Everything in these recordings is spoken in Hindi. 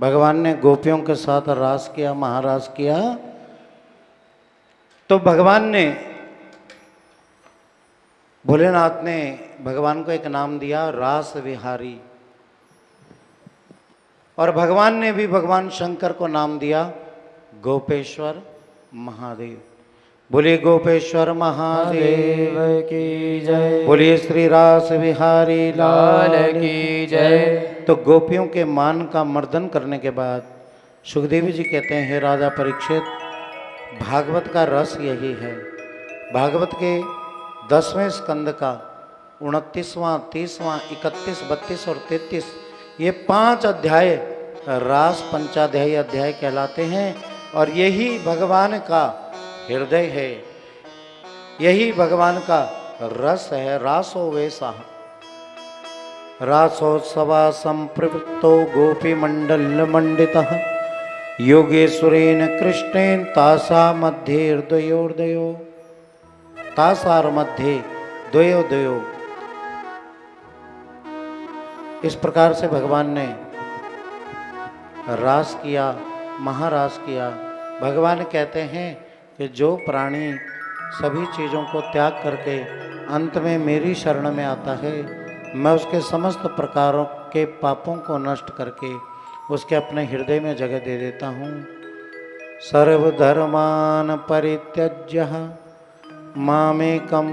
भगवान ने गोपियों के साथ रास किया, महारास किया। तो भगवान ने, भोलेनाथ ने भगवान को एक नाम दिया, रास विहारी। और भगवान ने भी भगवान शंकर को नाम दिया गोपेश्वर महादेव। बोलिए गोपेश्वर महादेव की जय। बोलिए श्री रास विहारी लाल की जय। तो गोपियों के मान का मर्दन करने के बाद सुखदेव जी कहते हैं, हे राजा परीक्षित, भागवत का रस यही है। भागवत के 10वें स्कंद का 29वां, 30वां, 31, 32 और 33 ये 5 अध्याय रास पंचाध्यायी अध्याय कहलाते हैं। और यही भगवान का हृदय है, यही भगवान का रस है। रासो वैसा रासोत्सवा संप्रवृत्तो गोपी मंडल मंडितः योगेश्वरेण कृष्णेन तासा मध्ये हृदयोर्दयो। तासार मध्ये द्वयोदयो। इस प्रकार से भगवान ने रास किया, महारास किया। भगवान कहते हैं कि जो प्राणी सभी चीज़ों को त्याग करके अंत में मेरी शरण में आता है, मैं उसके समस्त प्रकारों के पापों को नष्ट करके उसके अपने हृदय में जगह दे देता हूँ। सर्वधर्मान परित्यज्य मामेकं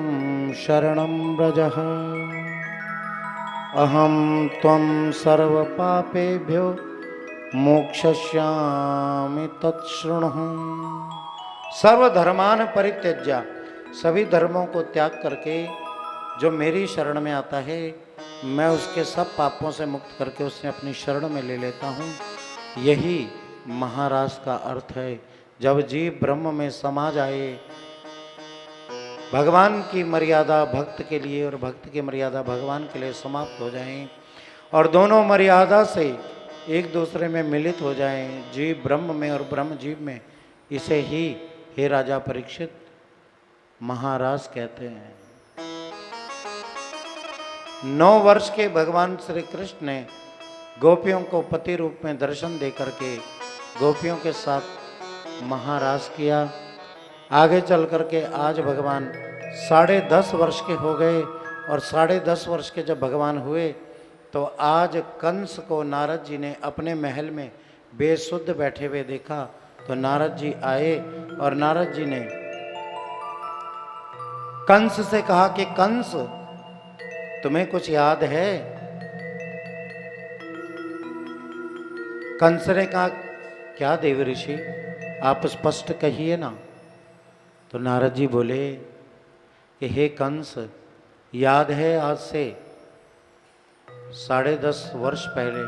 शरणं व्रजः अहम त्वं सर्वपापेभ्यो मोक्षयिष्यामि तत्शृणु। सर्वधर्मान परित्यज्य, सभी धर्मों को त्याग करके जो मेरी शरण में आता है, मैं उसके सब पापों से मुक्त करके उसे अपनी शरण में ले लेता हूँ। यही महारास का अर्थ है। जब जीव ब्रह्म में समा जाए, भगवान की मर्यादा भक्त के लिए और भक्त की मर्यादा भगवान के लिए समाप्त हो जाएं और दोनों मर्यादा से एक दूसरे में मिलित हो जाएं, जीव ब्रह्म में और ब्रह्म जीव में, इसे ही हे राजा परीक्षित महारास कहते हैं। 9 वर्ष के भगवान श्री कृष्ण ने गोपियों को पति रूप में दर्शन दे करके गोपियों के साथ महारास किया। आगे चल करके आज भगवान 10.5 वर्ष के हो गए और 10.5 वर्ष के जब भगवान हुए तो आज कंस को नारद जी ने अपने महल में बेसुध बैठे हुए देखा। तो नारद जी आए और नारद जी ने कंस से कहा कि कंस, तुम्हें कुछ याद है? कंस ने कहा, क्या देव ऋषि, आप स्पष्ट कहिए ना। तो नारद जी बोले कि हे कंस, याद है आज से 10.5 वर्ष पहले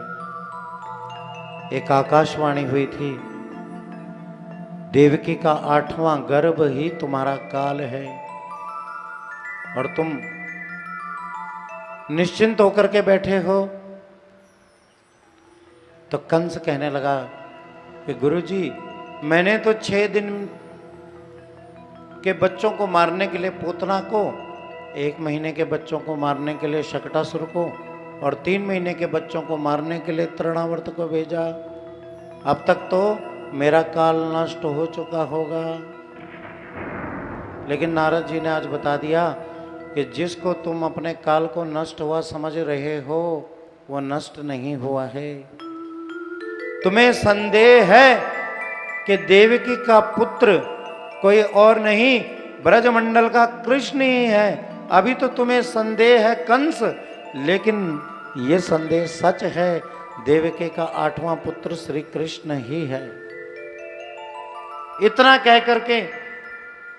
एक आकाशवाणी हुई थी, देवकी का 8वां गर्भ ही तुम्हारा काल है और तुम निश्चिंत होकर के बैठे हो। तो कंस कहने लगा कि गुरुजी, मैंने तो 6 दिन के बच्चों को मारने के लिए पूतना को, 1 महीने के बच्चों को मारने के लिए शकटासुर को और 3 महीने के बच्चों को मारने के लिए तृणावर्त को भेजा। अब तक तो मेरा काल नष्ट हो चुका होगा। लेकिन नारद जी ने आज बता दिया कि जिसको तुम अपने काल को नष्ट हुआ समझ रहे हो, वो नष्ट नहीं हुआ है। तुम्हें संदेह है कि देवकी का पुत्र कोई और नहीं, ब्रजमंडल का कृष्ण ही है। अभी तो तुम्हें संदेह है कंस, लेकिन ये संदेह सच है, देवकी का 8वां पुत्र श्री कृष्ण ही है। इतना कह करके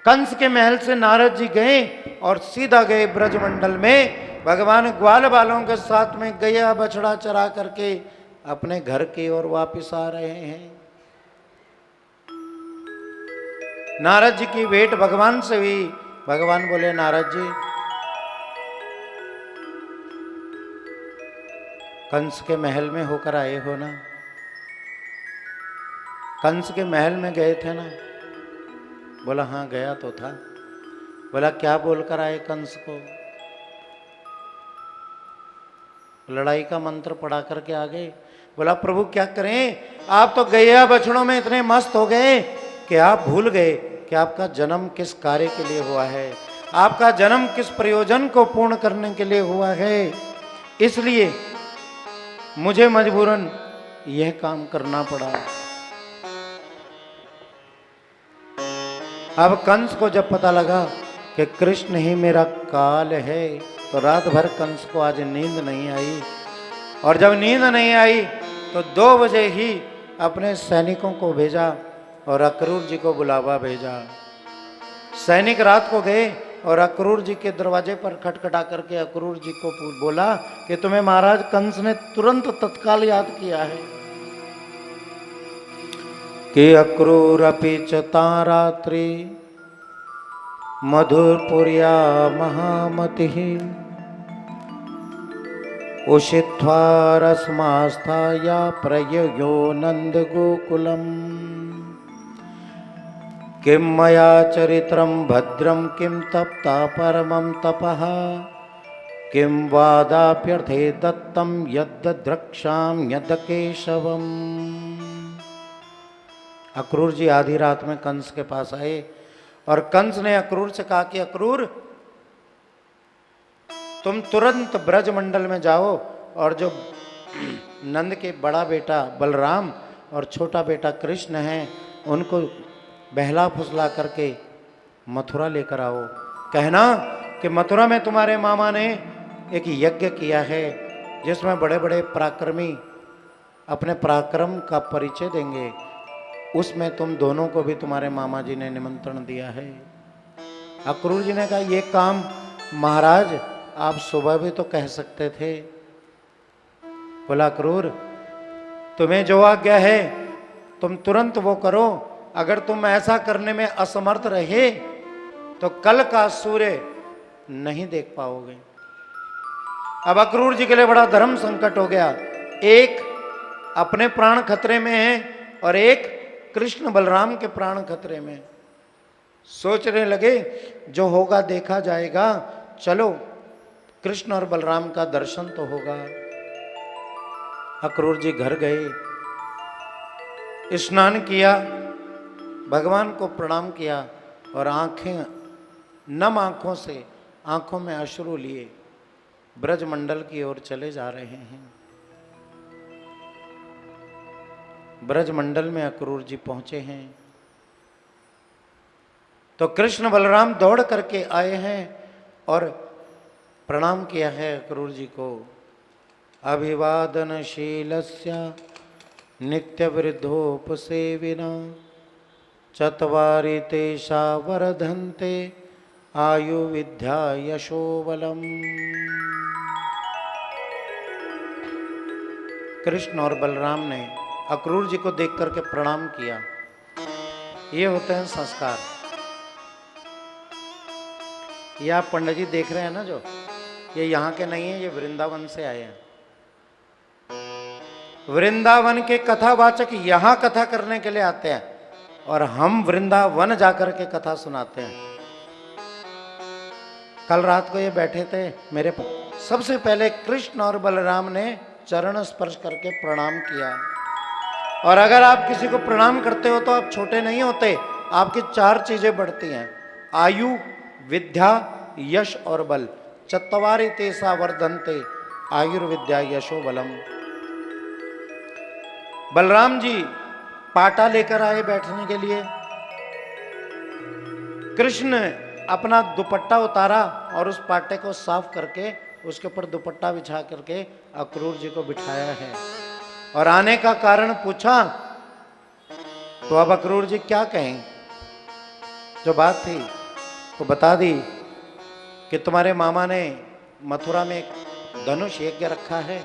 कंस के महल से नारद जी गए और सीधा गए ब्रजमंडल में। भगवान ग्वाल बालों के साथ में गया बछड़ा चरा करके अपने घर की ओर वापिस आ रहे हैं। नारद जी की भेंट भगवान से हुई। भगवान बोले, नारद जी, कंस के महल में होकर आए हो ना? कंस के महल में गए थे ना? बोला, हाँ गया तो था। बोला, क्या बोलकर आए कंस को? लड़ाई का मंत्र पढ़ा करके आ गए। बोला प्रभु क्या करें, आप तो गैया बछड़ों में इतने मस्त हो गए कि आप भूल गए कि आपका जन्म किस कार्य के लिए हुआ है, आपका जन्म किस प्रयोजन को पूर्ण करने के लिए हुआ है। इसलिए मुझे मजबूरन यह काम करना पड़ा। अब कंस को जब पता लगा कि कृष्ण ही मेरा काल है, तो रात भर कंस को आज नींद नहीं आई। और जब नींद नहीं आई तो 2 बजे ही अपने सैनिकों को भेजा और अक्रूर जी को बुलावा भेजा। सैनिक रात को गए और अक्रूर जी के दरवाजे पर खटखटा करके अक्रूर जी को बोला कि तुम्हें महाराज कंस ने तुरंत तत्काल याद किया है। कि अक्रूर अपि च तारात्रि मधुरपुर्या महामतिः उषित्वा रसमास्थाया प्रययो नंद गोकुलम। किं मया चरित्रं भद्रं किं तप्ता परमं तपः किं वादाप्यर्थे दत्तं यद्द्रक्षां यद् केशवम्। अक्रूर जी आधी रात में कंस के पास आए और कंस ने अक्रूर से कहा कि अक्रूर तुम तुरंत ब्रजमंडल में जाओ और जो नंद के बड़ा बेटा बलराम और छोटा बेटा कृष्ण है उनको बहला फुसला करके मथुरा लेकर आओ। कहना कि मथुरा में तुम्हारे मामा ने एक यज्ञ किया है जिसमें बड़े बड़े पराक्रमी अपने पराक्रम का परिचय देंगे, उसमें तुम दोनों को भी तुम्हारे मामा जी ने निमंत्रण दिया है। अक्रूर जी ने कहा ये काम महाराज आप सुबह भी तो कह सकते थे। बोला अक्रूर तुम्हें जो आज्ञा है तुम तुरंत वो करो, अगर तुम ऐसा करने में असमर्थ रहे तो कल का सूर्य नहीं देख पाओगे। अब अक्रूर जी के लिए बड़ा धर्म संकट हो गया, एक अपने प्राण खतरे में है और एक कृष्ण बलराम के प्राण खतरे में। सोचने लगे जो होगा देखा जाएगा, चलो कृष्ण और बलराम का दर्शन तो होगा। अक्रूर जी घर गए, स्नान किया, भगवान को प्रणाम किया और आंखें नम आंखों से आंखों में अश्रु लिए ब्रजमंडल की ओर चले जा रहे हैं। ब्रजमंडल में अक्रूर जी पहुंचे हैं तो कृष्ण बलराम दौड़ करके आए हैं और प्रणाम किया है अक्रूर जी को। अभिवादनशीलस्य नित्यवृद्धोपसेविना चत्वारि तेषा वर्धन्ते आयु विद्या यशो बलम्। कृष्ण और बलराम ने अक्रूर जी को देख करके प्रणाम किया। ये होते हैं संस्कार। ये आप पंडित जी देख रहे हैं ना, जो ये यहाँ के नहीं है, ये वृंदावन से आए हैं। वृंदावन के कथावाचक यहाँ कथा करने के लिए आते हैं और हम वृंदावन जाकर के कथा सुनाते हैं। कल रात को ये बैठे थे मेरे पास, सबसे पहले कृष्ण और बलराम ने चरण स्पर्श करके प्रणाम किया। और अगर आप किसी को प्रणाम करते हो तो आप छोटे नहीं होते, आपकी 4 चीजें बढ़ती हैं, आयु, विद्या, यश और बल। चत्वारि तेषा वर्धन्ते आयुर्विद्या यशो बलम। बलराम जी पाटा लेकर आए बैठने के लिए। कृष्ण अपना दुपट्टा उतारा और उस पाटे को साफ करके उसके ऊपर दुपट्टा बिछा करके अक्रूर जी को बिठाया है। और आने का कारण पूछा तो अब अक्रूर जी क्या कहें, जो बात थी वो बता दी कि तुम्हारे मामा ने मथुरा में एक धनुष यज्ञ रखा है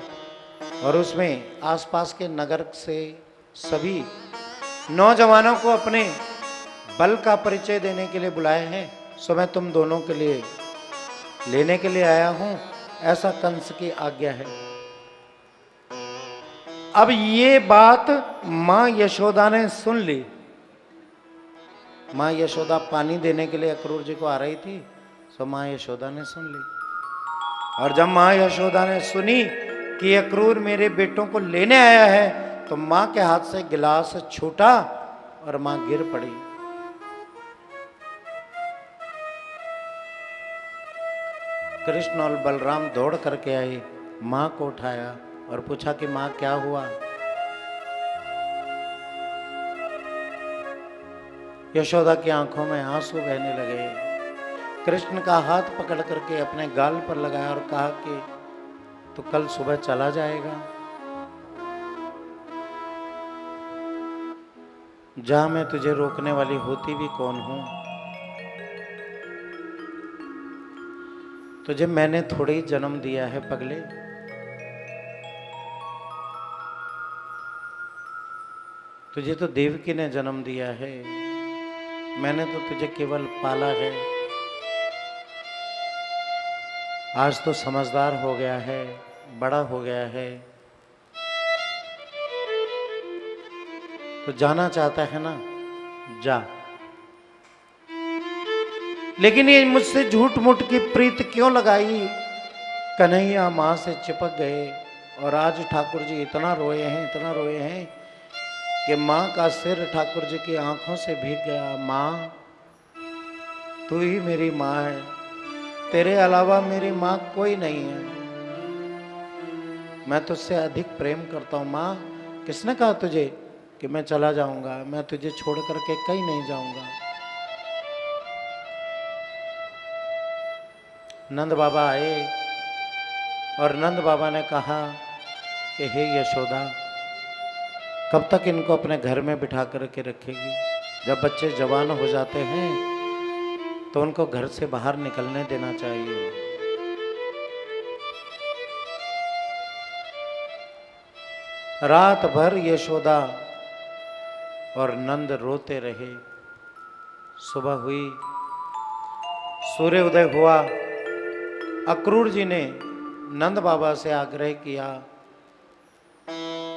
और उसमें आसपास के नगर से सभी नौजवानों को अपने बल का परिचय देने के लिए बुलाया है। सो मैं तुम दोनों के लिए लेने के लिए आया हूं, ऐसा कंस की आज्ञा है। अब ये बात मां यशोदा ने सुन ली। मां यशोदा पानी देने के लिए अक्रूर जी को आ रही थी, सो मां यशोदा ने सुन ली। और जब मां यशोदा ने सुनी कि यह क्रूर मेरे बेटों को लेने आया है, तो मां के हाथ से गिलास छूटा और मां गिर पड़ी। कृष्ण और बलराम दौड़ करके आए, मां को उठाया और पूछा कि मां क्या हुआ। यशोदा की आंखों में आंसू बहने लगे। कृष्ण का हाथ पकड़ करके अपने गाल पर लगाया और कहा कि तू कल सुबह चला जाएगा, जा, मैं तुझे रोकने वाली होती भी कौन हूं। तुझे मैंने थोड़ी जन्म दिया है पगले, तुझे तो देवकी ने जन्म दिया है, मैंने तो तुझे केवल पाला है। आज तो समझदार हो गया है, बड़ा हो गया है, तो जाना चाहता है ना, जा। लेकिन ये मुझसे झूठ मूठ की प्रीत क्यों लगाई। कन्हैया मां से चिपक गए और आज ठाकुर जी इतना रोए हैं, इतना रोए हैं कि मां का सिर ठाकुर जी की आंखों से भीग गया। मां, तू ही मेरी मां है, तेरे अलावा मेरी मां कोई नहीं है, मैं तुझसे अधिक प्रेम करता हूं। मां, किसने कहा तुझे कि मैं चला जाऊंगा, मैं तुझे छोड़ करके कहीं नहीं जाऊंगा। नंद बाबा आए और नंद बाबा ने कहा कि हे यशोदा, कब तक इनको अपने घर में बिठा करके रखेगी। जब बच्चे जवान हो जाते हैं तो उनको घर से बाहर निकलने देना चाहिए। रात भर यशोदा और नंद रोते रहे। सुबह हुई, सूर्य उदय हुआ। अक्रूर जी ने नंद बाबा से आग्रह किया।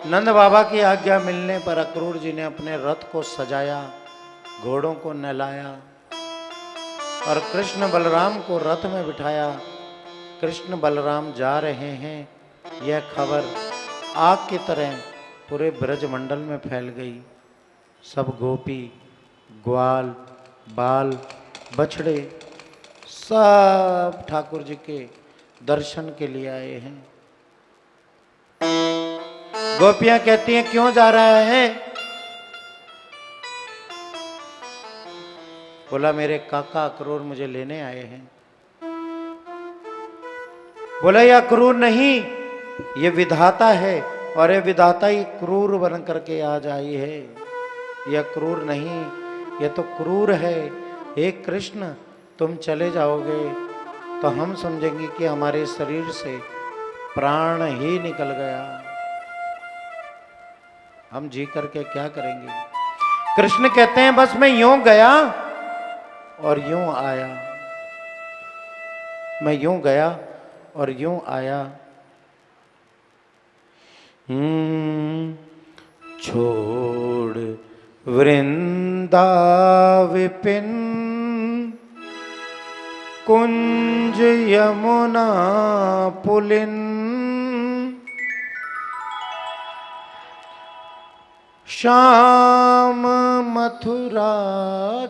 नंद बाबा की आज्ञा मिलने पर अक्रूर जी ने अपने रथ को सजाया, घोड़ों को नहलाया और कृष्ण बलराम को रथ में बिठाया। कृष्ण बलराम जा रहे हैं, यह खबर आग की तरह पूरे ब्रजमंडल में फैल गई। सब गोपी, ग्वाल, बाल, बछड़े सब ठाकुर जी के दर्शन के लिए आए हैं। गोपियां कहती हैं, क्यों जा रहा है। बोला, मेरे काका अक्रूर मुझे लेने आए हैं। बोला, यह अक्रूर नहीं, ये विधाता है और ये विधाता ही क्रूर बन करके आज आई है। यह क्रूर नहीं, यह तो क्रूर है। हे कृष्ण, तुम चले जाओगे तो हम समझेंगे कि हमारे शरीर से प्राण ही निकल गया, हम जी करके क्या करेंगे। कृष्ण कहते हैं, बस मैं यूं गया और यूं आया, मैं यूं गया और यूं आया। छोड़ वृंदा विपिन, कुंज यमुना पुलिन, श्याम मथुरा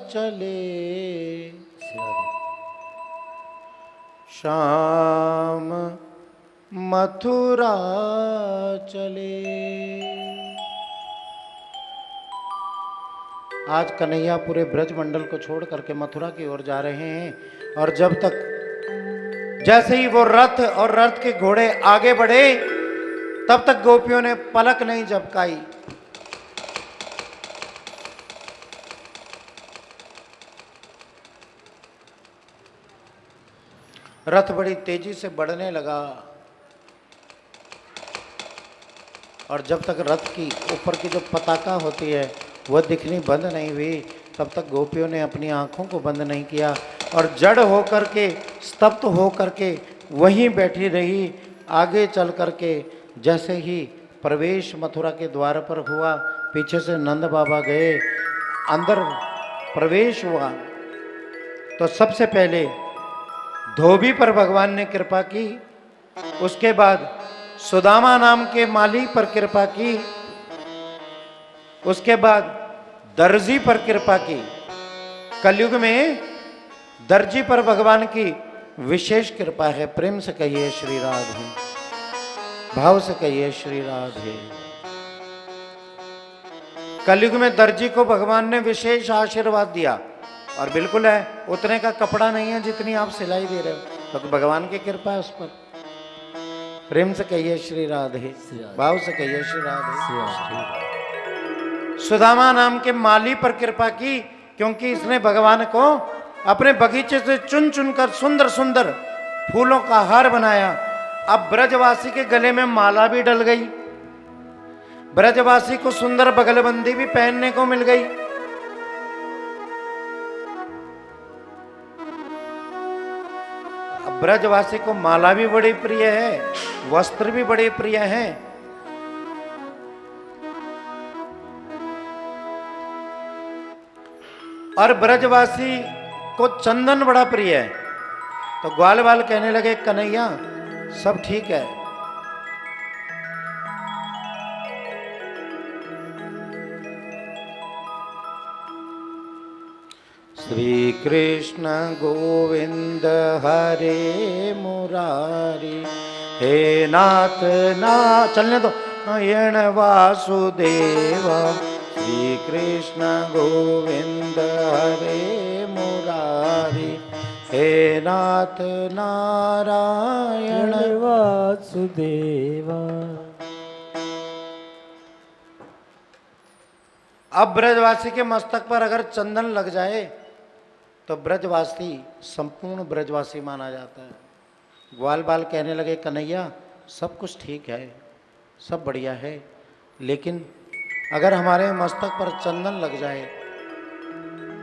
चले, श्याम मथुरा चले। आज कन्हैया पूरे ब्रजमंडल को छोड़ करके मथुरा की ओर जा रहे हैं और जब तक, जैसे ही वो रथ और रथ के घोड़े आगे बढ़े, तब तक गोपियों ने पलक नहीं झपकाई। रथ बड़ी तेजी से बढ़ने लगा और जब तक रथ की ऊपर की जो पताका होती है वह दिखनी बंद नहीं हुई, तब तक गोपियों ने अपनी आंखों को बंद नहीं किया और जड़ होकर के, स्तब्ध होकर के वहीं बैठी रही। आगे चल करके जैसे ही प्रवेश मथुरा के द्वार पर हुआ, पीछे से नंद बाबा गए, अंदर प्रवेश हुआ तो सबसे पहले धोबी पर भगवान ने कृपा की। उसके बाद सुदामा नाम के माली पर कृपा की, उसके बाद दर्जी पर कृपा की। कलयुग में दर्जी पर भगवान की विशेष कृपा है। प्रेम से कहिए श्री राधे, भाव से कहिए श्री राधे। कलयुग में दर्जी को भगवान ने विशेष आशीर्वाद दिया, और बिल्कुल है, उतने का कपड़ा नहीं है जितनी आप सिलाई दे रहे हो, तो भगवान की कृपा है उस पर। प्रेम से कहिए श्री राधे, भाव से कहिए श्री राधे। सुदामा नाम के माली पर कृपा की, क्योंकि इसने भगवान को अपने बगीचे से चुन चुनकर सुंदर सुंदर फूलों का हार बनाया। अब ब्रजवासी के गले में माला भी डल गई, ब्रजवासी को सुंदर बगलबंदी भी पहनने को मिल गई। अब ब्रजवासी को माला भी बड़ी प्रिय है, वस्त्र भी बड़े प्रिय हैं। और ब्रजवासी को चंदन बड़ा प्रिय है। तो ग्वाल बाल कहने लगे कन्हैया सब ठीक है, श्री कृष्ण गोविंद हरे मुरारी, हे नाथ ना चलने दो नयन वासुदेवा, श्री कृष्ण गोविंद हरे मुरारी, हे नाथ नारायण वासुदेवा। अब ब्रजवासी के मस्तक पर अगर चंदन लग जाए तो ब्रजवासी संपूर्ण ब्रजवासी माना जाता है। ग्वाल बाल कहने लगे कन्हैया सब कुछ ठीक है, सब बढ़िया है, लेकिन अगर हमारे मस्तक पर चंदन लग जाए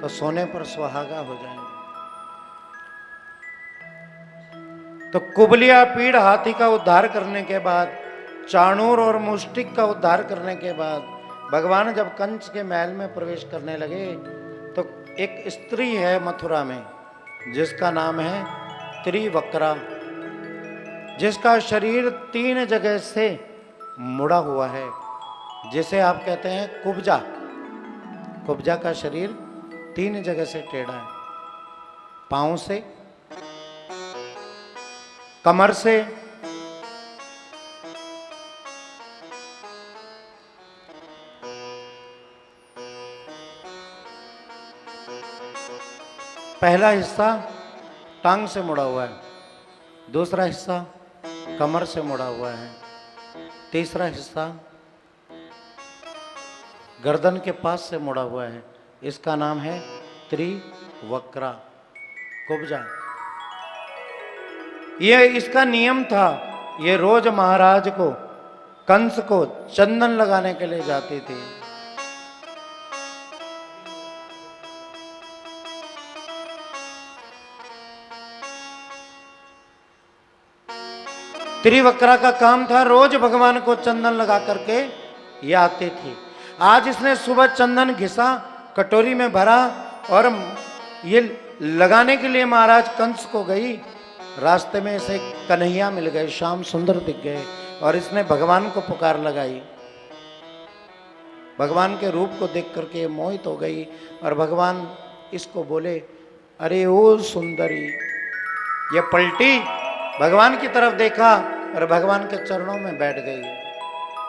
तो सोने पर सुहागा हो जाए। तो कुबलिया पीड़ हाथी का उद्धार करने के बाद, चाणूर और मुष्टिक का उद्धार करने के बाद भगवान जब कंस के महल में प्रवेश करने लगे तो एक स्त्री है मथुरा में जिसका नाम है त्रिवक्रा, जिसका शरीर 3 जगह से मुड़ा हुआ है, जिसे आप कहते हैं कुब्जा। कुब्जा का शरीर 3 जगह से टेढ़ा है, पांव से, कमर से, पहला हिस्सा टांग से मुड़ा हुआ है, दूसरा हिस्सा कमर से मुड़ा हुआ है, तीसरा हिस्सा गर्दन के पास से मुड़ा हुआ है। इसका नाम है त्रिवक्रा, कुब्जा। ये इसका नियम था, ये रोज महाराज को, कंस को चंदन लगाने के लिए जाती थी। त्रिवक्रा का काम था रोज भगवान को चंदन लगा करके ये आती थी। आज इसने सुबह चंदन घिसा, कटोरी में भरा और ये लगाने के लिए महाराज कंस को गई। रास्ते में इसे कन्हैया मिल गए, श्याम सुंदर दिख गए और इसने भगवान को पुकार लगाई। भगवान के रूप को देख करके मोहित हो गई और भगवान इसको बोले, अरे ओ सुंदरी। ये पलटी, भगवान की तरफ देखा और भगवान के चरणों में बैठ गई।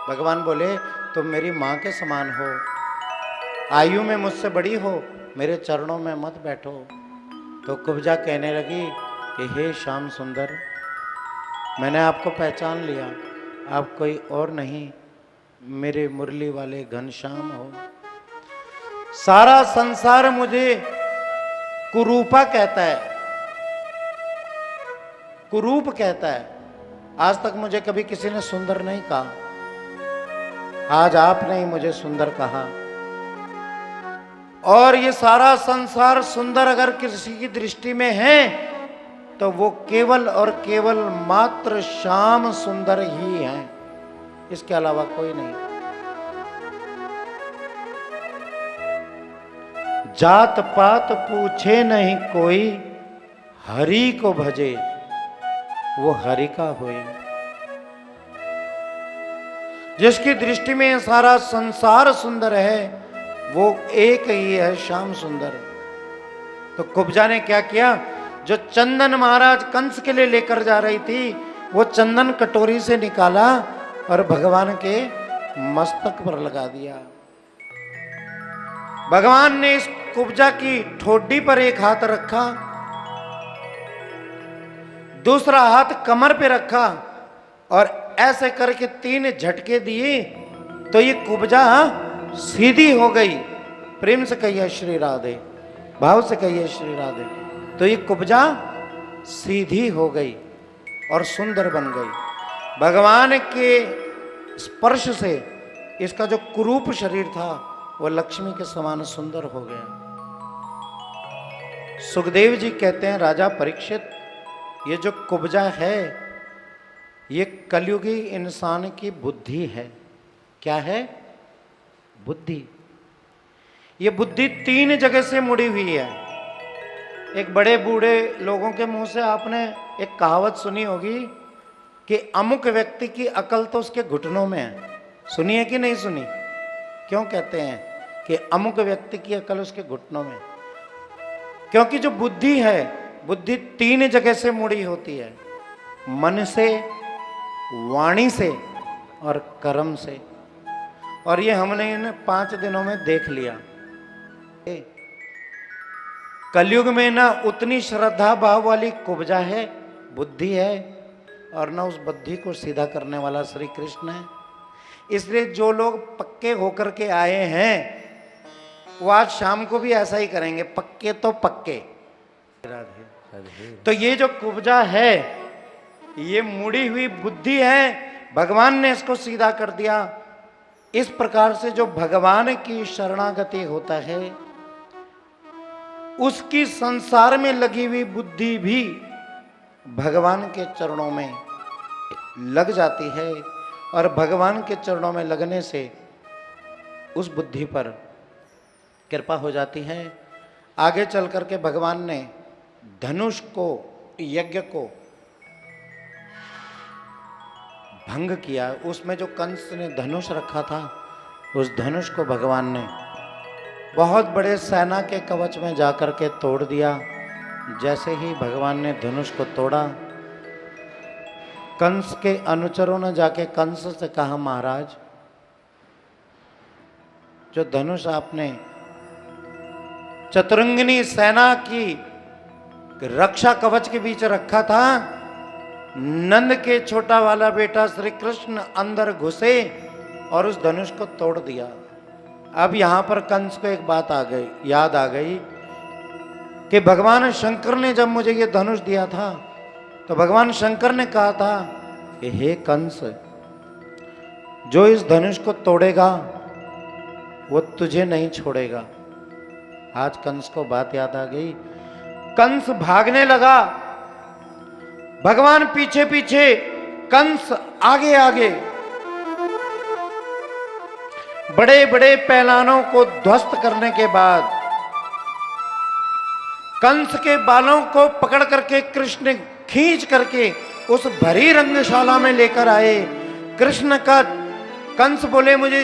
भगवान बोले, तुम मेरी माँ के समान हो, आयु में मुझसे बड़ी हो, मेरे चरणों में मत बैठो। तो कुब्जा कहने लगी कि हे श्याम सुंदर, मैंने आपको पहचान लिया, आप कोई और नहीं, मेरे मुरली वाले घनश्याम हो। सारा संसार मुझे कुरूपा कहता है, कुरूप कहता है। आज तक मुझे कभी किसी ने सुंदर नहीं कहा, आज आपने ही मुझे सुंदर कहा। और ये सारा संसार सुंदर अगर किसी की दृष्टि में है तो वो केवल और केवल मात्र श्याम सुंदर ही है, इसके अलावा कोई नहीं। जात पात पूछे नहीं कोई, हरि को भजे वो हरि का होए। जिसकी दृष्टि में सारा संसार सुंदर है, वो एक ही है, श्याम सुंदर। तो कुब्जा ने क्या किया, जो चंदन महाराज कंस के लिए लेकर जा रही थी, वो चंदन कटोरी से निकाला और भगवान के मस्तक पर लगा दिया। भगवान ने इस कुब्जा की ठोडी पर एक हाथ रखा, दूसरा हाथ कमर पे रखा और ऐसे करके 3 झटके दिए तो ये कुब्जा सीधी हो गई। प्रेम से कहिए श्री राधे, भाव से कहिए श्री राधे। तो ये कुब्जा सीधी हो गई और सुंदर बन गई। भगवान के स्पर्श से इसका जो कुरूप शरीर था वो लक्ष्मी के समान सुंदर हो गया। सुखदेव जी कहते हैं, राजा परीक्षित, ये जो कुब्जा है ये कलयुगी इंसान की बुद्धि है। क्या है? बुद्धि। ये बुद्धि 3 जगह से मुड़ी हुई है। एक बड़े बूढ़े लोगों के मुंह से आपने एक कहावत सुनी होगी कि अमुक व्यक्ति की अकल तो उसके घुटनों में है। सुनी है कि नहीं सुनी? क्यों कहते हैं कि अमुक व्यक्ति की अकल उसके घुटनों में? क्योंकि जो बुद्धि है, बुद्धि 3 जगह से मुड़ी होती है, मन से, वाणी से और कर्म से। और ये हमने इन 5 दिनों में देख लिया। कलयुग में ना उतनी श्रद्धा भाव वाली कुब्जा है, बुद्धि है, और ना उस बुद्धि को सीधा करने वाला श्री कृष्ण है। इसलिए जो लोग पक्के होकर के आए हैं वो आज शाम को भी ऐसा ही करेंगे, पक्के तो पक्के। तो ये जो कुब्जा है ये मुड़ी हुई बुद्धि है, भगवान ने इसको सीधा कर दिया। इस प्रकार से जो भगवान की शरणागति होता है उसकी संसार में लगी हुई बुद्धि भी भगवान के चरणों में लग जाती है, और भगवान के चरणों में लगने से उस बुद्धि पर कृपा हो जाती है। आगे चल करके भगवान ने धनुष को, यज्ञ को भंग किया। उसमें जो कंस ने धनुष रखा था, उस धनुष को भगवान ने बहुत बड़े सेना के कवच में जाकर के तोड़ दिया। जैसे ही भगवान ने धनुष को तोड़ा, कंस के अनुचरों ने जाके कंस से कहा, महाराज जो धनुष आपने चतुरंगिनी सेना की रक्षा कवच के बीच रखा था, नंद के छोटा वाला बेटा श्री कृष्ण अंदर घुसे और उस धनुष को तोड़ दिया। अब यहां पर कंस को एक बात याद आ गई कि भगवान शंकर ने जब मुझे ये धनुष दिया था तो भगवान शंकर ने कहा था कि हे कंस, जो इस धनुष को तोड़ेगा वो तुझे नहीं छोड़ेगा। आज कंस को बात याद आ गई। कंस भागने लगा, भगवान पीछे पीछे, कंस आगे आगे। बड़े बड़े पहलवानों को ध्वस्त करने के बाद कंस के बालों को पकड़ करके कृष्ण खींच करके उस भरी रंगशाला में लेकर आए। कृष्ण का कंस बोले, मुझे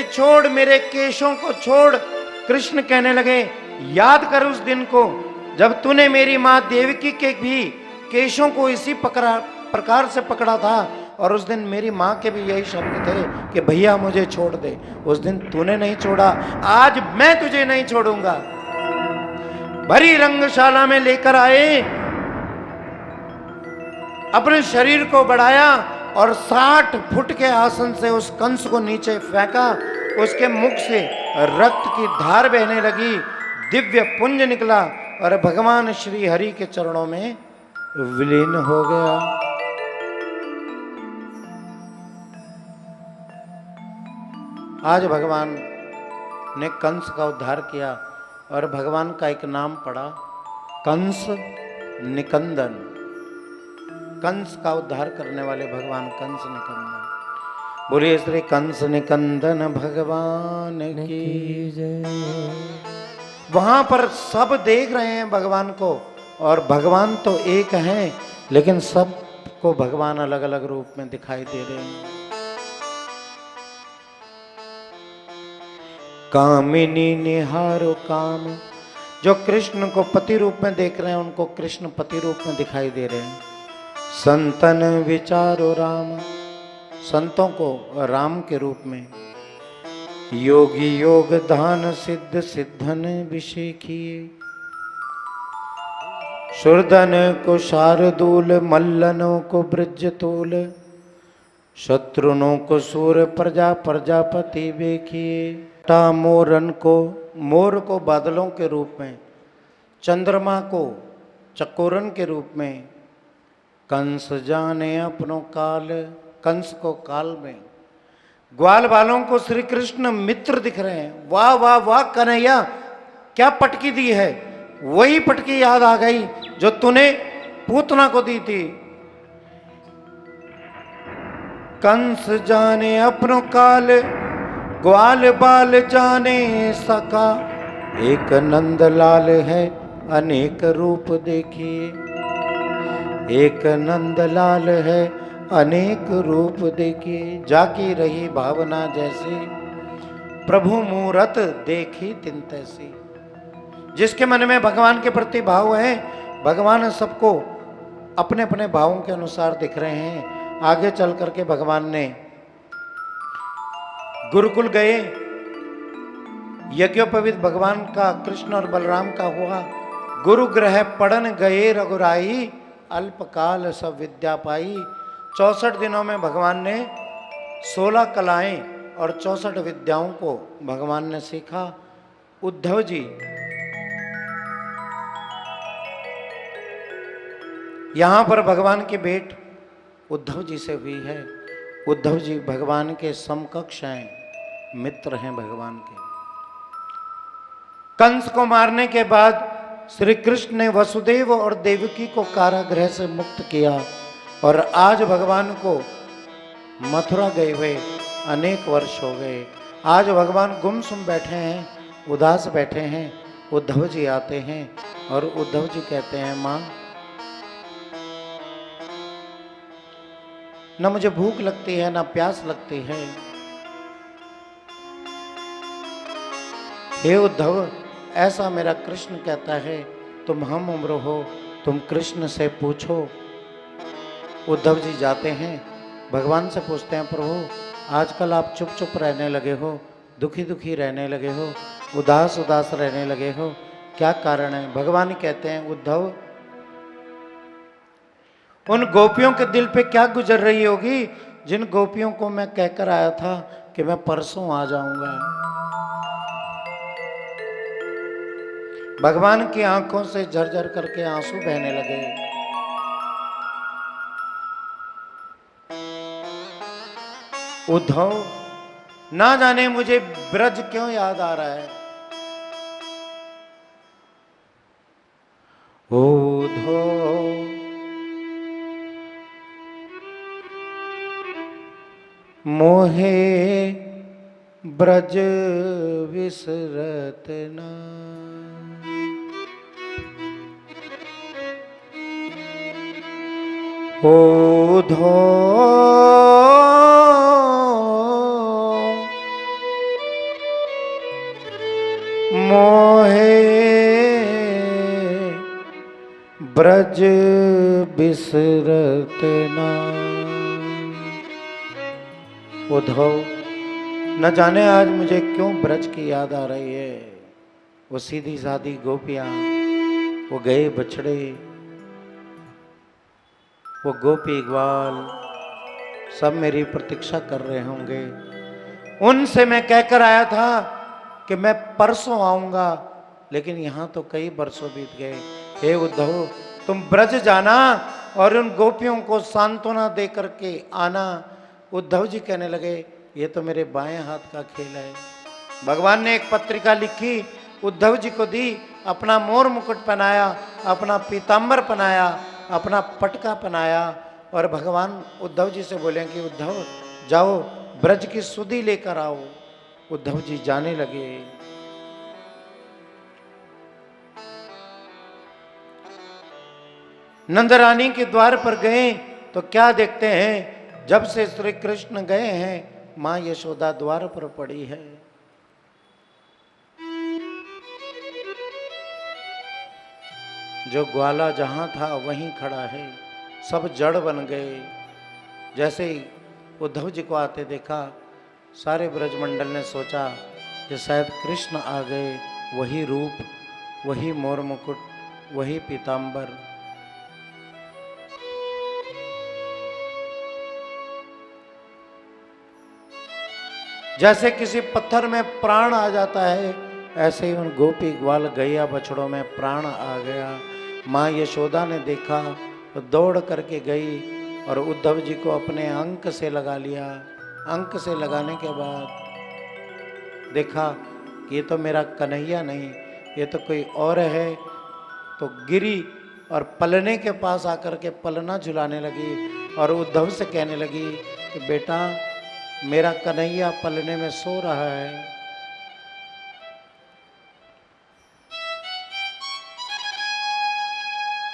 छोड़, मेरे केशों को छोड़। कृष्ण कहने लगे, याद कर उस दिन को जब तूने मेरी मां देवकी के भी केशों को इसी प्रकार से पकड़ा था, और उस दिन मेरी मां के भी यही शब्द थे कि भैया मुझे छोड़ दे। उस दिन तूने नहीं छोड़ा, आज मैं तुझे नहीं छोड़ूंगा। भरी रंगशाला में लेकर आए, अपने शरीर को बढ़ाया और 60 फुट के आसन से उस कंस को नीचे फेंका। उसके मुख से रक्त की धार बहने लगी, दिव्य पुंज निकला और भगवान श्री हरि के चरणों में विलीन हो गया। आज भगवान ने कंस का उद्धार किया और भगवान का एक नाम पड़ा, कंस निकंदन। कंस का उद्धार करने वाले भगवान कंस निकंदन। बोलिए श्री कंस निकंदन भगवान की जय। वहां पर सब देख रहे हैं भगवान को, और भगवान तो एक हैं लेकिन सबको भगवान अलग अलग रूप में दिखाई दे रहे हैं। कामिनी निहारो काम। जो कृष्ण को पति रूप में देख रहे हैं उनको कृष्ण पति रूप में दिखाई दे रहे हैं। संतन विचारो राम, संतों को राम के रूप में। योगी योग धान सिद्ध सिद्धन विषय किए। सुरधन को शार्दूल, मल्लनों को ब्रजतूल, शत्रुनों को सूर प्रजा प्रजापति बेखिए। मोरन को, मोर को बादलों के रूप में, चंद्रमा को चकोरन के रूप में। कंस जाने अपनों काल, कंस को काल में। ग्वाल बालों को श्री कृष्ण मित्र दिख रहे हैं। वाह वाह वाह कन्हैया, क्या पटकी दी है। वही पटकी याद आ गई जो तूने पूतना को दी थी। कंस जाने अपनों काल, ग्वाल बाल जाने सका। एक नंदलाल है अनेक रूप देखिए। एक नंदलाल है अनेक रूप देखिए। जागी रही भावना जैसी, प्रभु मूरत देखी तिन तैसी। जिसके मन में भगवान के प्रति भाव है, भगवान सबको अपने अपने भावों के अनुसार दिख रहे हैं। आगे चल करके भगवान ने गुरुकुल गए, यज्ञोपवीत भगवान का कृष्ण और बलराम का हुआ। गुरु ग्रह पढ़न गए रघुराई, अल्पकाल सब विद्या पाई। 64 दिनों में भगवान ने 16 कलाएं और 64 विद्याओं को भगवान ने सीखा। उद्धव जी यहां पर भगवान की भेंट उद्धव जी से हुई है। उद्धव जी भगवान के समकक्ष हैं, मित्र हैं भगवान के। कंस को मारने के बाद श्री कृष्ण ने वसुदेव और देवकी को कारागृह से मुक्त किया और आज भगवान को मथुरा गए हुए अनेक वर्ष हो गए। आज भगवान गुमसुम बैठे हैं, उदास बैठे हैं। उद्धव जी आते हैं और उद्धव जी कहते हैं, मां न मुझे भूख लगती है न प्यास लगती है। हे उद्धव, ऐसा मेरा कृष्ण कहता है, तुम हम उम्र हो, तुम कृष्ण से पूछो। उद्धव जी जाते हैं, भगवान से पूछते हैं, प्रभु आजकल आप चुप चुप रहने लगे हो, दुखी दुखी रहने लगे हो, उदास उदास रहने लगे हो, क्या कारण है। भगवान कहते हैं, उद्धव उन गोपियों के दिल पे क्या गुजर रही होगी जिन गोपियों को मैं कहकर आया था कि मैं परसों आ जाऊंगा। भगवान की आंखों से झरझर करके आंसू बहने लगे। उद्धव, ना जाने मुझे ब्रज क्यों याद आ रहा है। उद्धव मोहे ब्रज विसरत ना। उद्धव मोहे ब्रज बिसरत ना। उद्धव, न जाने आज मुझे क्यों ब्रज की याद आ रही है। वो सीधी सादी गोपियां, वो गए बछड़े, वो गोपी ग्वाल सब मेरी प्रतीक्षा कर रहे होंगे। उनसे मैं कहकर आया था कि मैं परसों आऊंगा, लेकिन यहां तो कई बरसों बीत गए। हे उद्धव, तुम ब्रज जाना और उन गोपियों को सांत्वना दे करके आना। उद्धव जी कहने लगे, ये तो मेरे बाएं हाथ का खेल है। भगवान ने एक पत्रिका लिखी, उद्धव जी को दी, अपना मोर मुकुट पहनाया, अपना पीताम्बर पहनाया, अपना पटका पहनाया और भगवान उद्धव जी से बोले कि उद्धव जाओ ब्रज की सुधि लेकर आओ। उद्धव जी जाने लगे। नंदरानी के द्वार पर गए तो क्या देखते हैं, जब से श्री कृष्ण गए हैं मां यशोदा द्वार पर पड़ी है। जो ग्वाला जहाँ था वहीं खड़ा है, सब जड़ बन गए। जैसे ही उद्धव जी को आते देखा, सारे ब्रजमंडल ने सोचा कि शायद कृष्ण आ गए। वही रूप, वही मोर मुकुट, वही पीतांबर। जैसे किसी पत्थर में प्राण आ जाता है, ऐसे ही उन गोपी ग्वाल गैया बछड़ों में प्राण आ गया। माँ यशोदा ने देखा तो दौड़ करके गई और उद्धव जी को अपने अंक से लगा लिया। अंक से लगाने के बाद देखा कि ये तो मेरा कन्हैया नहीं, ये तो कोई और है। तो गिरी और पलने के पास आकर के पलना झुलाने लगी और उद्धव से कहने लगी कि बेटा, मेरा कन्हैया पलने में सो रहा है।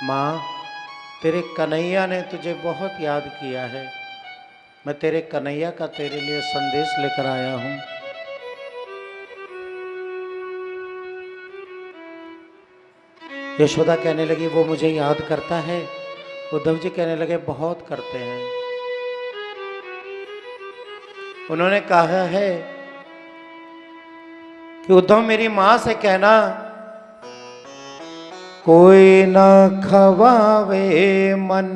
माँ, तेरे कन्हैया ने तुझे बहुत याद किया है। मैं तेरे कन्हैया का तेरे लिए संदेश लेकर आया हूँ। यशोदा कहने लगी, वो मुझे याद करता है? उद्धव जी कहने लगे, बहुत करते हैं। उन्होंने कहा है कि उद्धव, मेरी मां से कहना, कोई न खवावे मन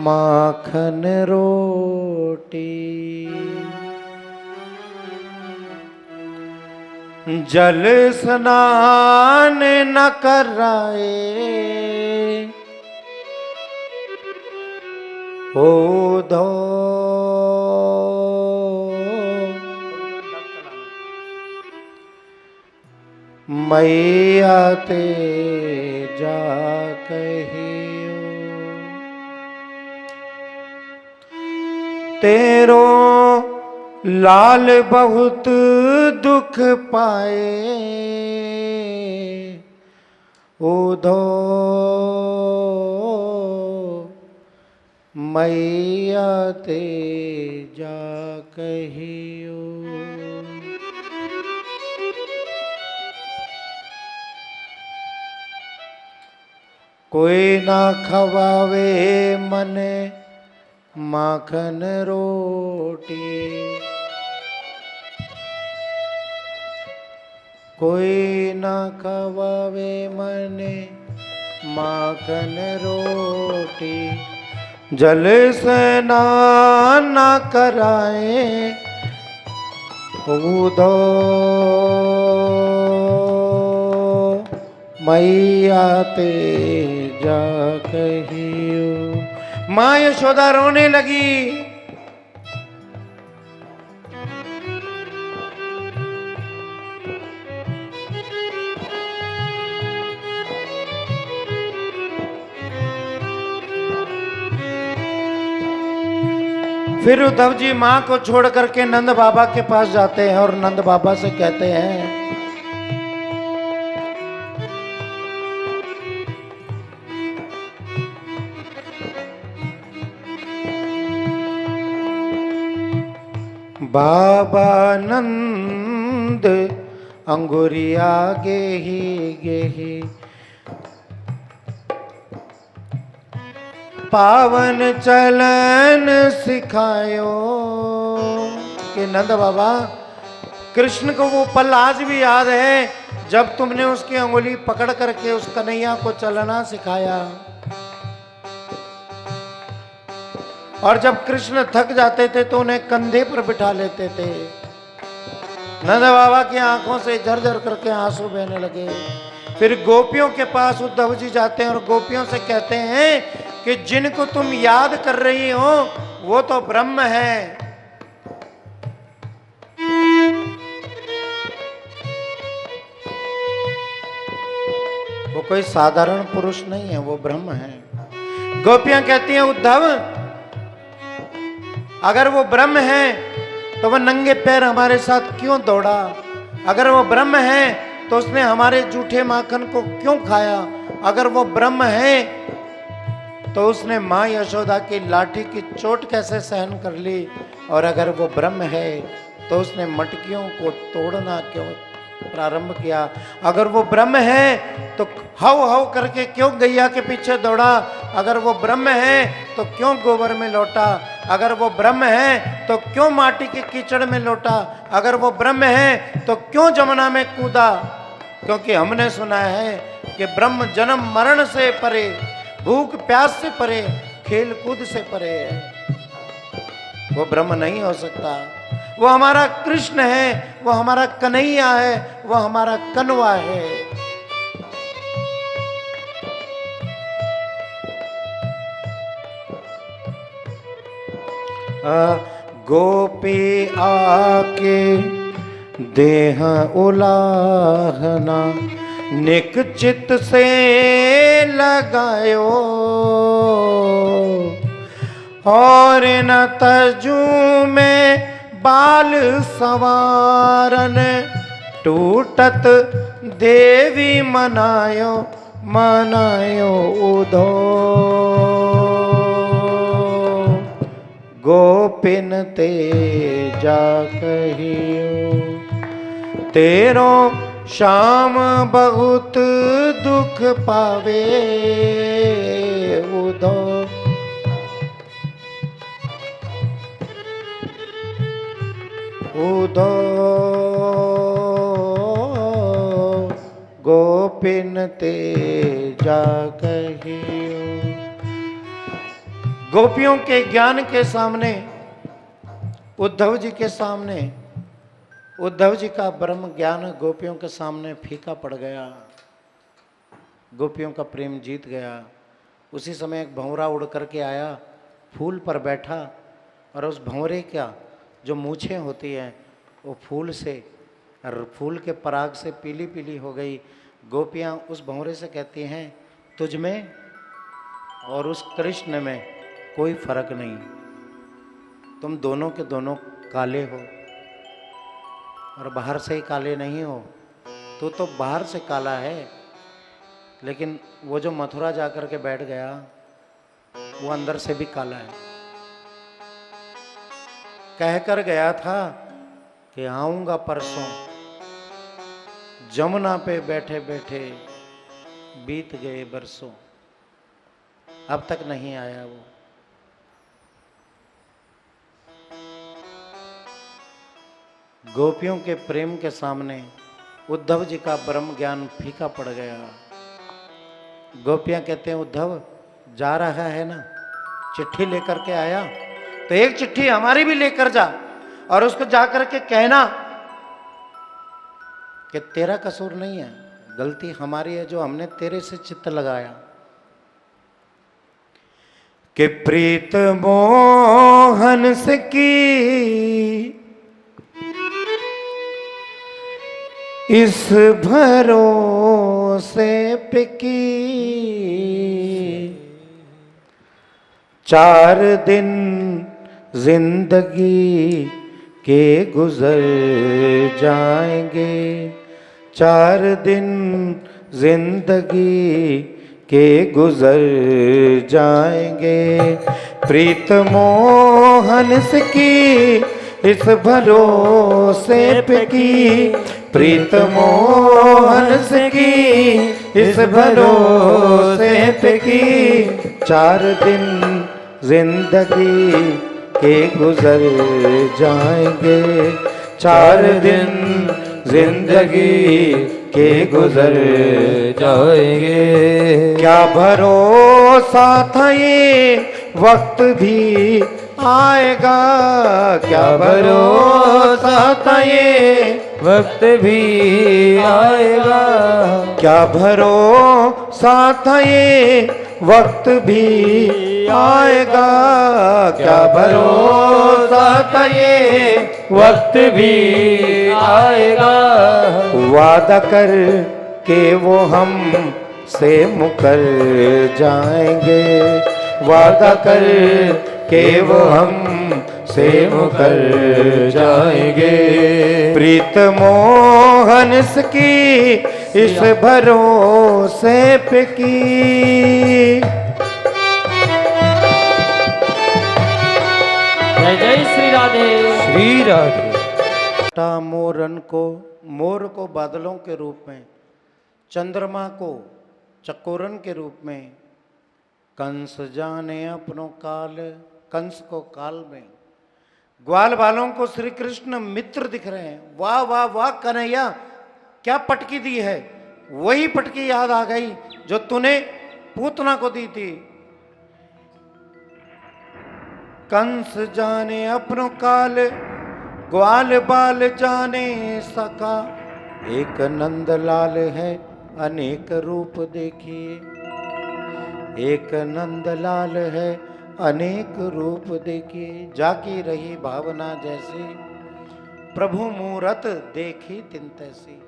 माखन रोटी, जल स्नान न कराए, उद्धव मैया ते जा कहियो, तेरो लाल बहुत दुख पाए, उद्धव मैया ते जा कहियो। कोई ना खवावे मन माखन रोटी, कोई ना खवावे मन माखन रोटी, जल स्नान न कराए, उद्धव मैया ते जा कहियो। माँ यशोदा रोने लगी। फिर उद्धव जी माँ को छोड़ करके नंद बाबा के पास जाते हैं और नंद बाबा से कहते हैं, बाबा नंद अंगुरिया गेही गेही, पावन चलन सिखायो। कि नंद बाबा, कृष्ण को वो पल आज भी याद है जब तुमने उसकी अंगुली पकड़ करके उस कन्हैया को चलना सिखाया। और जब कृष्ण थक जाते थे तो उन्हें कंधे पर बिठा लेते थे। नंद बाबा की आंखों से झरझर करके आंसू बहने लगे। फिर गोपियों के पास उद्धव जी जाते हैं और गोपियों से कहते हैं कि जिनको तुम याद कर रही हो वो तो ब्रह्म है। वो कोई साधारण पुरुष नहीं है, वो ब्रह्म है। गोपियां कहती हैं, उद्धव अगर वो ब्रह्म है तो वह नंगे पैर हमारे साथ क्यों दौड़ा? अगर वो ब्रह्म है तो उसने हमारे जूठे माखन को क्यों खाया? अगर वो ब्रह्म है तो उसने माँ यशोदा की लाठी की चोट कैसे सहन कर ली? और अगर वो ब्रह्म है तो उसने मटकियों को तोड़ना क्यों प्रारंभ किया। अगर वो ब्रह्म है तो हव हव करके क्यों गैया के पीछे दौड़ा? अगर वो ब्रह्म है तो क्यों गोबर में लौटा? अगर वो ब्रह्म है तो क्यों माटी के कीचड़ में लौटा? अगर वो ब्रह्म है तो क्यों जमुना में कूदा? क्योंकि हमने सुना है कि ब्रह्म जन्म मरण से परे, भूख प्यास से परे, खेल कूद से परे है। वो ब्रह्म नहीं हो सकता। वो हमारा कृष्ण है, वो हमारा कन्हैया है, वो हमारा कनवा है। गोपी आके देह उलाहना, निक चित से लगायो, और न तजू में बाल संवारन, टूटत देवी मनायो मनायो उधो। गोपिन तेजा कहियो, तेरो श्याम बहुत दुख पावे उधो। उधो गोपिन तेजा कहियो। गोपियों के ज्ञान के सामने, उद्धव जी के सामने, उद्धव जी का ब्रह्म ज्ञान गोपियों के सामने फीका पड़ गया। गोपियों का प्रेम जीत गया। उसी समय एक भंवरा उड़ करके आया, फूल पर बैठा, और उस भंवरे का जो मूछें होती हैं वो फूल से, फूल के पराग से पीली पीली हो गई। गोपियाँ उस भंवरे से कहती हैं, तुझ में और उस कृष्ण में कोई फर्क नहीं, तुम दोनों के दोनों काले हो और बाहर से ही काले नहीं हो। तू तो बाहर से काला है, लेकिन वो जो मथुरा जा कर के बैठ गया वो अंदर से भी काला है। कहकर गया था कि आऊंगा परसों, जमुना पे बैठे बैठे बीत गए बरसों, अब तक नहीं आया वो। गोपियों के प्रेम के सामने उद्धव जी का ब्रह्म ज्ञान फीका पड़ गया। गोपियां कहते हैं, उद्धव जा रहा है ना, चिट्ठी लेकर के आया तो एक चिट्ठी हमारी भी लेकर जा, और उसको जाकर के कहना कि तेरा कसूर नहीं है, गलती हमारी है जो हमने तेरे से चित्त लगाया। कि प्रीत मोहन से की इस भरोसे पे की, 4 दिन जिंदगी के गुजर जाएंगे, 4 दिन जिंदगी के गुजर जाएंगे। प्रीत मोहन से की इस भरोसे पे की, प्रीत मोहन से की इस भरोसे पे की, 4 दिन जिंदगी के गुजर जाएंगे, 4 दिन जिंदगी के गुजर जाएंगे। क्या भरोसा था ये वक्त भी आएगा, क्या भरोसा था ये वक्त भी आएगा, क्या भरोसा था ये वक्त भी आएगा, क्या भरोसा था ये वक्त भी आएगा। वादा कर के वो हम से मुकर जाएंगे, वादा कर के वो हम से मुकर जाएंगे। प्रीत मोहन की इस भरोसे पे की। जय जय श्री राधे। श्री राधे। मोरन को मोर को बादलों के रूप में, चंद्रमा को चकोरन के रूप में, कंस जाने अपनों काल, कंस को काल में, ग्वाल बालों को श्री कृष्ण मित्र दिख रहे हैं। वाह वाह वाह कन्हैया, क्या पटकी दी है। वही पटकी याद आ गई जो तूने पूतना को दी थी। कंस जाने अपनों काल, ग्वाल बाल जाने सका, एक नंदलाल है अनेक रूप देखिए, एक नंदलाल है अनेक रूप देखिए, जाकी रही भावना जैसी, प्रभु मूरत देखी तिन तैसी।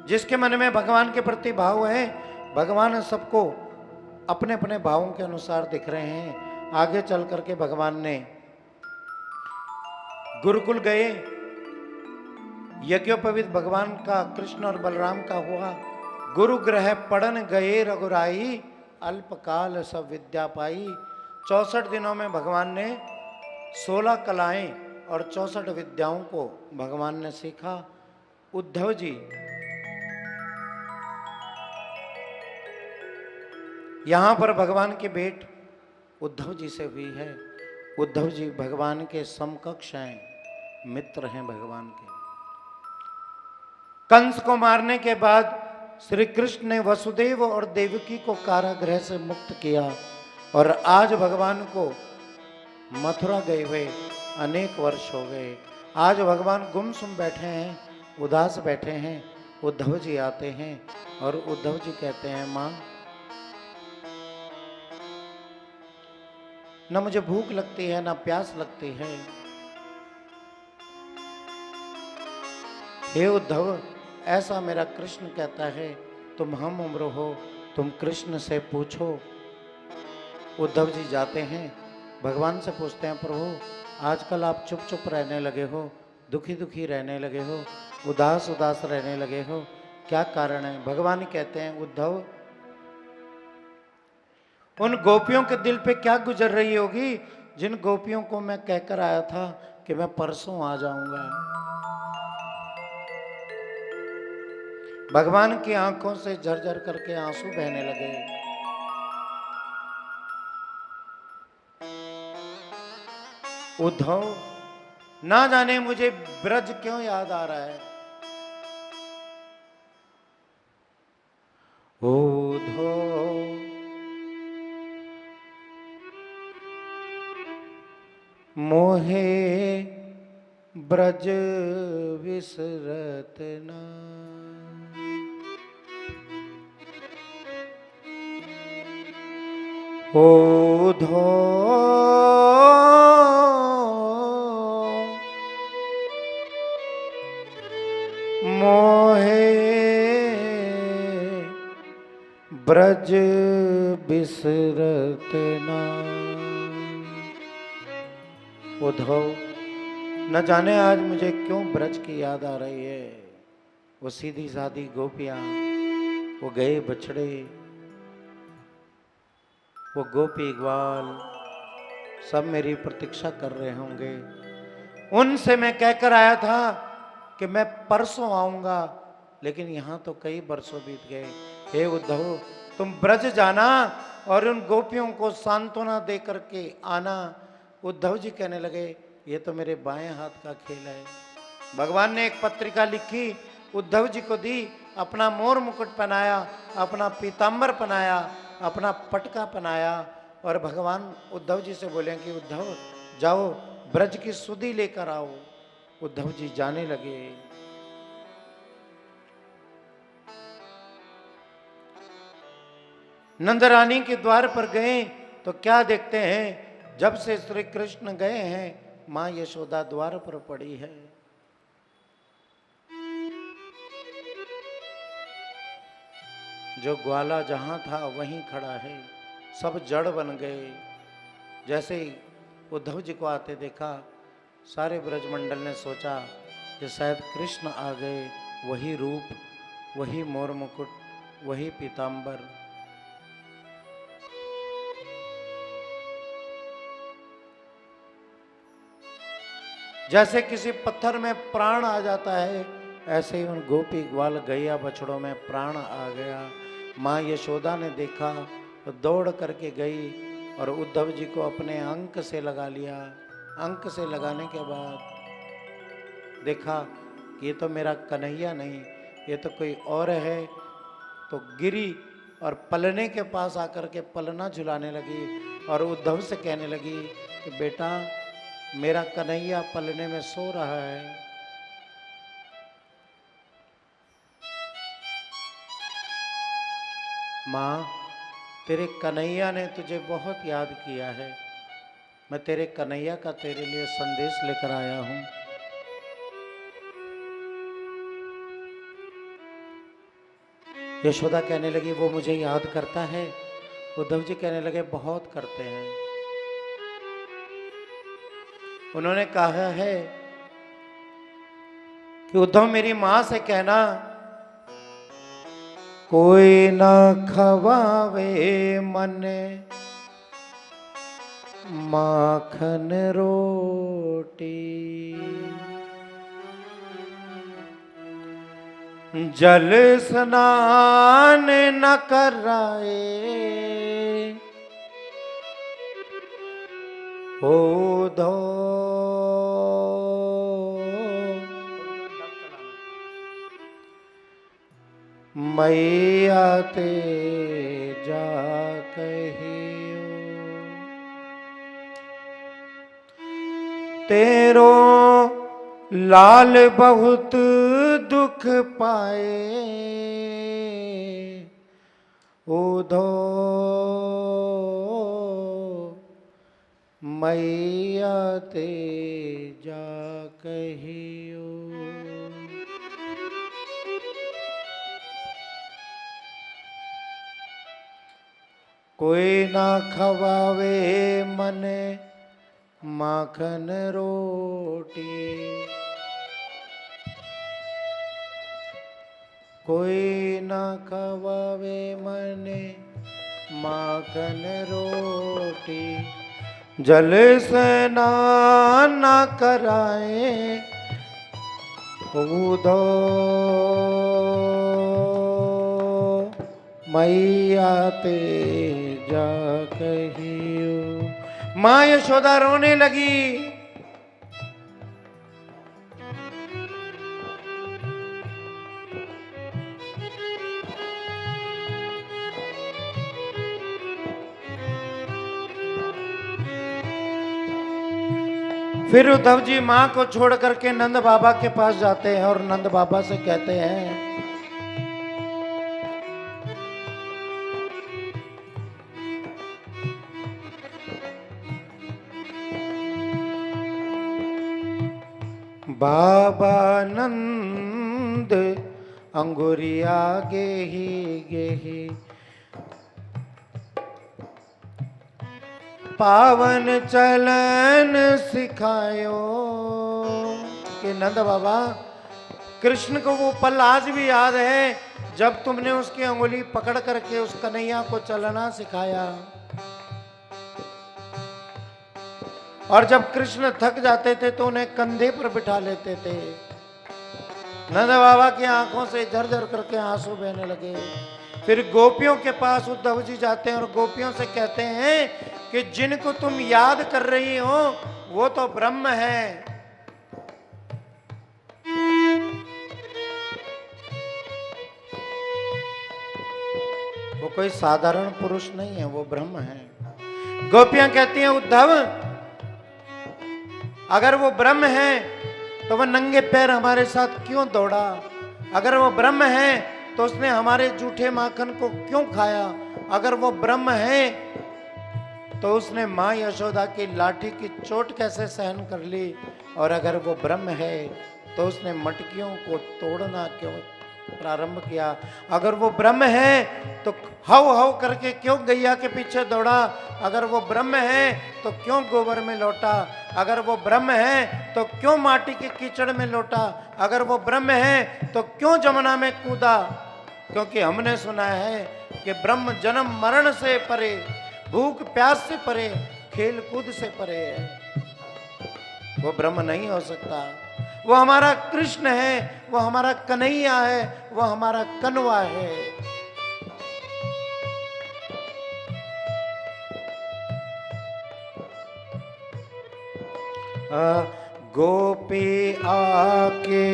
जिसके मन में भगवान के प्रति भाव है, भगवान सबको अपने अपने भावों के अनुसार दिख रहे हैं। आगे चल करके भगवान ने गुरुकुल गए, यज्ञोपवीत भगवान का कृष्ण और बलराम का हुआ। गुरु ग्रह पढ़न गए रघुराई, अल्पकाल सब विद्या पाई। 64 दिनों में भगवान ने 16 कलाएं और 64 विद्याओं को भगवान ने सीखा। उद्धव जी यहां पर भगवान की भेंट उद्धव जी से हुई है। उद्धव जी भगवान के समकक्ष हैं, मित्र हैं भगवान के। कंस को मारने के बाद श्री कृष्ण ने वसुदेव और देवकी को कारागृह से मुक्त किया और आज भगवान को मथुरा गए हुए अनेक वर्ष हो गए। आज भगवान गुमसुम बैठे हैं, उदास बैठे हैं। उद्धव जी आते हैं और उद्धव जी कहते हैं, मां न मुझे भूख लगती है, न प्यास लगती है। हे उद्धव, ऐसा मेरा कृष्ण कहता है, तुम हम उम्र हो, तुम कृष्ण से पूछो। उद्धव जी जाते हैं, भगवान से पूछते हैं, प्रभु आजकल आप चुप चुप रहने लगे हो, दुखी दुखी रहने लगे हो, उदास उदास रहने लगे हो, क्या कारण है। भगवान कहते हैं, उद्धव उन गोपियों के दिल पे क्या गुजर रही होगी जिन गोपियों को मैं कहकर आया था कि मैं परसों आ जाऊंगा। भगवान की आंखों से झरझर करके आंसू बहने लगे। उद्धव, ना जाने मुझे ब्रज क्यों याद आ रहा है। उद्धव मोहे ब्रज विसरत ना, उद्धव मोहे ब्रज बिसरत ना। उद्धव, न जाने आज मुझे क्यों ब्रज की याद आ रही है। वो सीधी सादी गोपियां, वो गए बछड़े, वो गोपी ग्वाल सब मेरी प्रतीक्षा कर रहे होंगे। उनसे मैं कहकर आया था कि मैं परसों आऊंगा, लेकिन यहां तो कई बरसों बीत गए। हे उद्धव, तुम ब्रज जाना और उन गोपियों को सांत्वना दे करके आना। उद्धव जी कहने लगे, ये तो मेरे बाएं हाथ का खेल है। भगवान ने एक पत्रिका लिखी, उद्धव जी को दी, अपना मोर मुकुट पहनाया, अपना पीतांबर पहनाया, अपना पटका पहनाया और भगवान उद्धव जी से बोले कि उद्धव जाओ ब्रज की सुधि लेकर आओ। उद्धव जी जाने लगे। नंदरानी के द्वार पर गए तो क्या देखते हैं, जब से श्री कृष्ण गए हैं मां यशोदा द्वार पर पड़ी है। जो ग्वाला जहां था वहीं खड़ा है, सब जड़ बन गए। जैसे ही उद्धव जी को आते देखा, सारे ब्रजमंडल ने सोचा कि शायद कृष्ण आ गए। वही रूप, वही मोर मुकुट, वही पीतांबर। जैसे किसी पत्थर में प्राण आ जाता है, ऐसे ही उन गोपी ग्वाल गैया बछड़ों में प्राण आ गया। माँ यशोदा ने देखा तो दौड़ करके गई और उद्धव जी को अपने अंक से लगा लिया। अंक से लगाने के बाद देखा कि ये तो मेरा कन्हैया नहीं, ये तो कोई और है। तो गिरी और पलने के पास आकर के पलना झुलाने लगी और उद्धव से कहने लगी कि बेटा मेरा कन्हैया पलने में सो रहा है। माँ तेरे कन्हैया ने तुझे बहुत याद किया है, मैं तेरे कन्हैया का तेरे लिए संदेश लेकर आया हूँ। यशोदा कहने लगी वो मुझे याद करता है। उद्धव जी कहने लगे बहुत करते हैं। उन्होंने कहा है कि उद्धव मेरी मां से कहना कोई ना खवावे मन माखन रोटी, जल स्नान न कराए उद्धव मैया ते जा कहियो तेरो लाल बहुत दुख पाए उद्धव मैया ते जा कहियो। कोई ना खवावे मने माखन रोटी, कोई ना खवावे मने माखन रोटी, जल स्नान न कराए उद्धव मैया ते जा कहियो। माँ यशोदा रोने लगी। फिर उद्धव जी माँ को छोड़ करके नंद बाबा के पास जाते हैं और नंद बाबा से कहते हैं बाबा नंद अंगुरिया गेही गेही पावन चलन सिखायो। कि नंद बाबा कृष्ण को वो पल आज भी याद है जब तुमने उसकी अंगुली पकड़ करके उस कन्हैया को चलना सिखाया, और जब कृष्ण थक जाते थे तो उन्हें कंधे पर बिठा लेते थे। नंद बाबा की आंखों से झरझर करके आंसू बहने लगे। फिर गोपियों के पास उद्धव जी जाते हैं और गोपियों से कहते हैं कि जिनको तुम याद कर रही हो वो तो ब्रह्म है। वो कोई साधारण पुरुष नहीं है, वो ब्रह्म है। गोपियां कहती हैं उद्धव अगर वो ब्रह्म है तो वह नंगे पैर हमारे साथ क्यों दौड़ा? अगर वो ब्रह्म है तो उसने हमारे जूठे माखन को क्यों खाया? अगर वो ब्रह्म है तो उसने माँ यशोदा की लाठी की चोट कैसे सहन कर ली? और अगर वो ब्रह्म है तो उसने मटकियों को तोड़ना क्यों प्रारंभ किया? अगर वो ब्रह्म है तो हव हव करके क्यों गैया के पीछे दौड़ा? अगर वो ब्रह्म है तो क्यों गोबर में लौटा? अगर वो ब्रह्म है तो क्यों माटी के कीचड़ में लौटा? अगर वो ब्रह्म है तो क्यों जमुना में कूदा? क्योंकि हमने सुना है कि ब्रह्म जन्म मरण से परे, भूख प्यास से परे, खेल कूद से परे है। वो ब्रह्म नहीं हो सकता। वो हमारा कृष्ण है, वो हमारा कन्हैया है, वो हमारा कनवा है। गोपी आके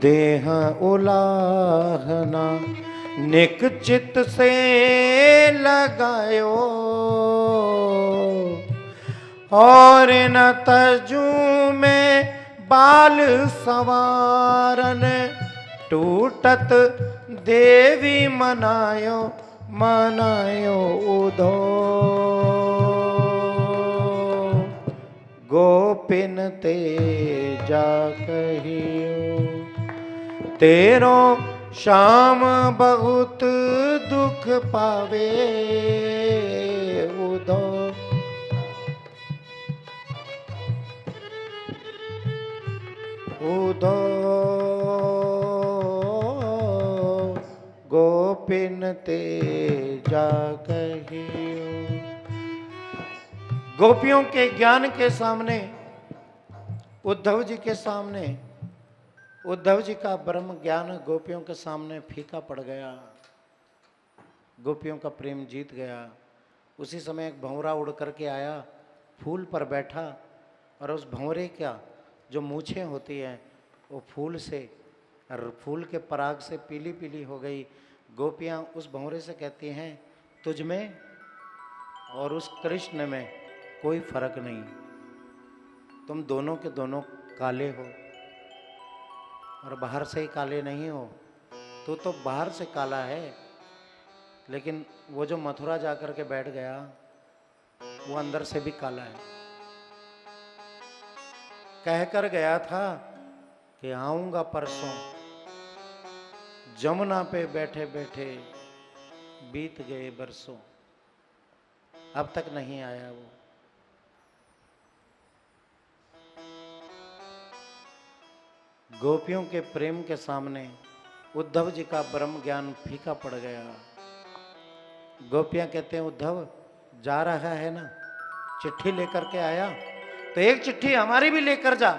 देह उलाहना निक चित से लगायो, और न तजू में बाल सवारन टूटत देवी मनायो मनायो उधो। गोपिन ते जा कहियो तेरो श्याम बहुत दुख पावे उधो। उधो गोपिन ते जा कहियो। गोपियों के ज्ञान के सामने, उद्धव जी के सामने, उद्धव जी का ब्रह्म ज्ञान गोपियों के सामने फीका पड़ गया। गोपियों का प्रेम जीत गया। उसी समय एक भंवरा उड़ करके आया, फूल पर बैठा, और उस भंवरे का जो मूछें होती हैं वो फूल से, फूल के पराग से पीली पीली हो गई। गोपियाँ उस भंवरे से कहती हैं तुझ में और उस कृष्ण में कोई फर्क नहीं, तुम दोनों के दोनों काले हो और बाहर से ही काले नहीं हो। तू तो बाहर से काला है, लेकिन वो जो मथुरा जाकर के बैठ गया वो अंदर से भी काला है। कहकर गया था कि आऊंगा परसों, जमुना पे बैठे बैठे बीत गए बरसों, अब तक नहीं आया वो। गोपियों के प्रेम के सामने उद्धव जी का ब्रह्म ज्ञान फीका पड़ गया। गोपियां कहते हैं उद्धव जा रहा है ना, चिट्ठी लेकर के आया तो एक चिट्ठी हमारी भी लेकर जा,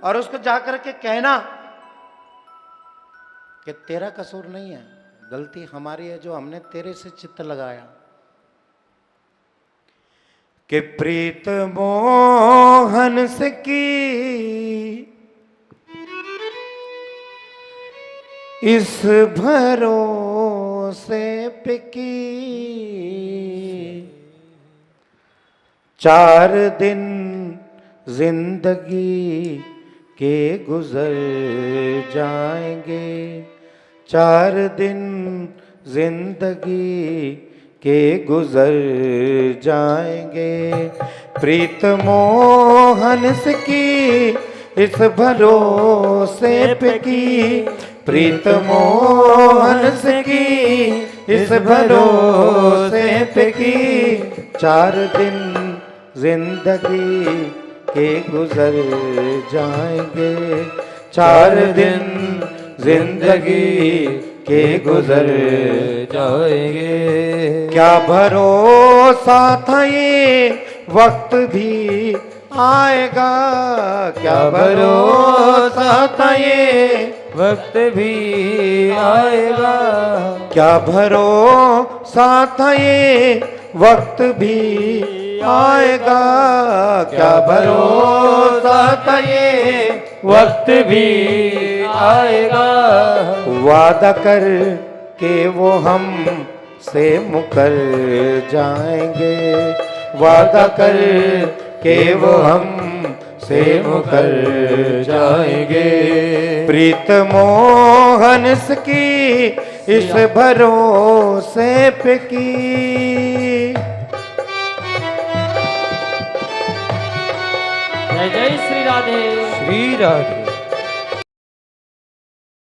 और उसको जाकर के कहना कि तेरा कसूर नहीं है, गलती हमारी है जो हमने तेरे से चित्त लगाया। कि प्रीत मोहन से की इस भरोसे पे की, 4 दिन जिंदगी के गुजर जाएंगे, 4 दिन जिंदगी के गुजर जाएंगे। प्रीत मोहन से की इस भरोसे पे की, प्रीत मोहन से की इस भरोसे पे की, 4 दिन जिंदगी के गुजर जाएंगे, 4 दिन जिंदगी के गुजर जाएंगे। क्या भरोसा था ये वक्त भी आएगा, क्या भरोसा था ये वक्त भी आएगा, क्या भरोसा था ये वक्त भी आएगा, क्या भरोसा था ये वक्त भी आएगा। वादा कर के वो हम से मुकर जाएंगे, वादा कर के वो हम से मुकर जाएंगे। प्रीत मोहन की इस भरोसे पे की। जय जय श्री राधे। श्री राधे।